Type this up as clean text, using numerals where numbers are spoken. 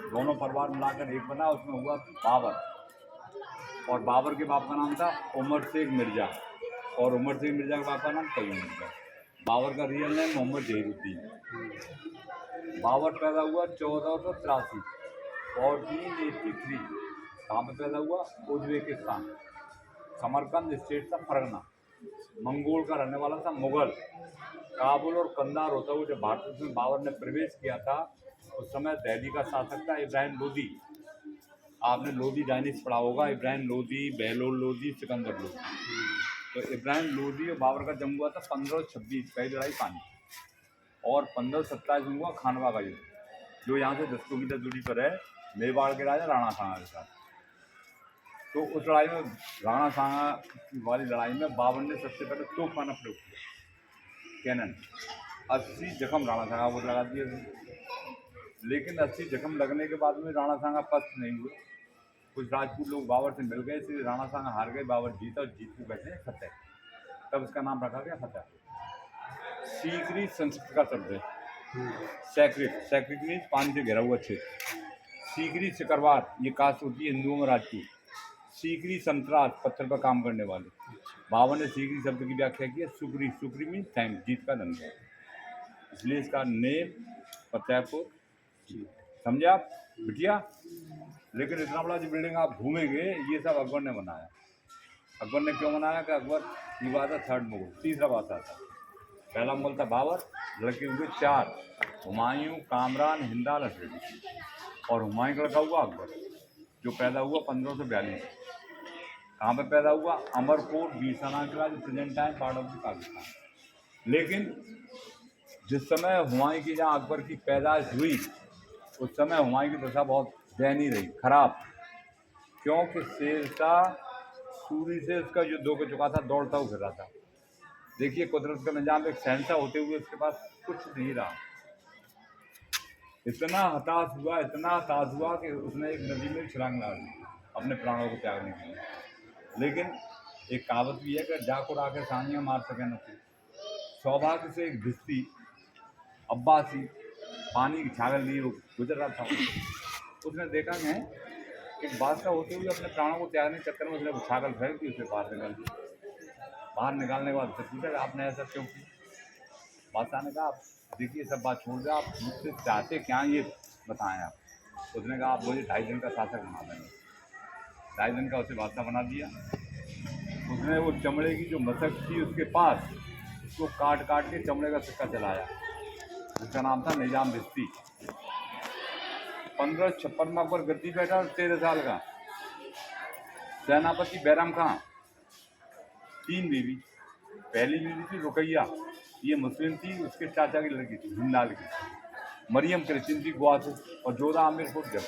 दोनों परिवार मिलाकर एक बना, उसमें हुआ बाबर। और बाबर के बाप का नाम था उमर शेख मिर्ज़ा, और उमर शेख मिर्ज़ा के बाप का नाम तैयब मिर्ज़ा। बाबर का रियल नेम मोहम्मद जहीरुद्दीन। बाबर पैदा हुआ 1483, 1483। कहाँ पर पैदा हुआ? उज्बेकिस्तान, समरकंद स्टेट था, फरगना। मंगोल का रहने वाला था, मुगल। काबुल और कंधार होता हुआ जब भारत में बाबर ने प्रवेश किया था, उस समय दिल्ली का शासक था इब्राहिम लोदी। आपने लोदी डायनेस्टी पढ़ा होगा, इब्राहिम लोदी, बहलोल लोदी, सिकंदर लोदी। तो इब्राहिम लोदी और बाबर का जंग हुआ था 1526, पहली लड़ाई पानी। और 1527 में हुआ खानवा का युद्ध, जो यहाँ से 10 किलोमीटर दूरी पर है, मेवाड़ के राजा राणा सांगा के साथ। तो उस लड़ाई में, राणा सांगा वाली लड़ाई में, बाबर ने सबसे पहले तोपखाना प्रयोग किया, कैनन। 80 जख्म राणा सांगा को लगा दिए थे। लेकिन 80 जख्म लगने के बाद में राणा सांगा पस्त नहीं हुए। कुछ राजपूत लोग बाबर से मिल गए, इसलिए राणा सांगा हार गए, बाबर जीता, और जीत को कहते हैं फतेह। तब इसका नाम रखा गया फतेह। सीकरी संस्कृत का शब्द है, सैक्रिक। सैक्रिक मीन्स पानी से घिरा हुआ क्षेत्र। सीकरी सिकरवार, ये कास्ट होती है हिंदुओं में राजपूत। सीकरी संतराज, पत्थर पर काम करने वाले। बाबर ने सीकरी शब्द की व्याख्या की है सुकरी। सुकरी मीन्स थैंक, जीत का धन्यवाद, इसलिए इसका नेम फतेहपुर। समझे आप बिटिया? लेकिन इतना बड़ा जो बिल्डिंग आप घूमेंगे, ये सब अकबर ने बनाया। अकबर ने क्यों बनाया? कि अकबर ये बात है थर्ड मुगल, तीसरा बादशाह था। पहला मुगल था बाबर, लड़के हुए 4, हुमायूं, कामरान, हिंदाल, अफरीदी। और हुमायूं का लड़का हुआ अकबर, जो पैदा हुआ 1542। कहाँ पे पैदा हुआ? अमरकोट, बीसाना के बाद present time part of Pakistan. लेकिन जिस समय हुमायूं की, जहाँ अकबर की पैदाइश हुई, उस समय हुमायूं की दशा बहुत दयनीय रही, खराब। क्योंकि शेरशाह सूरी से उसका युद्ध होकर चुका था, दौड़ता हुआ फिर रहा था। देखिए कुदरत का निजाम, एक शहंशाह होते हुए उसके पास कुछ नहीं रहा। इतना हताश हुआ कि उसने एक नदी में छलांग लगा दी अपने प्राणों को त्यागने के लिए। लेकिन एक कहावत भी है कि जाकुर आकर सानिया मार सके न कोई। सौभाग्य से एक भिस्ती अब्बासी पानी की छागल लिए गुजर रहा था, उसने देखा है कि बादशाह होते हुए अपने प्राणों को त्यागने के चक्कर में उसने छागल फेंक दी, उसे बाहर निकाल दी। बाहर निकालने के बाद उससे पूछा कि आपने ऐसा क्यों किया? बादशाह ने कहा, आप देखिए सब बात छोड़ दे, आप मुझसे चाहते क्या ये बताएं आप। उसने कहा, आप मुझे 2.5 दिन का शासक बना देंगे। 2.5 दिन का उसे बादशाह बना दिया। उसने वो चमड़े की जो मशक थी उसके पास, उसको काट काट के चमड़े का सिक्का चलाया, जिसका नाम था निजाम भिस्ती। 1556 में अकबर गद्दी बैठा, 13 साल का। सेनापति बैराम खां, 3 बीवी। पहली बीवी थी रुकैया, ये मुस्लिम थी, उसके चाचा की लड़की थी, हिंदाल की। मरियम क्रिश्चियन थी, गोवा से। और जोधा आमिर को जब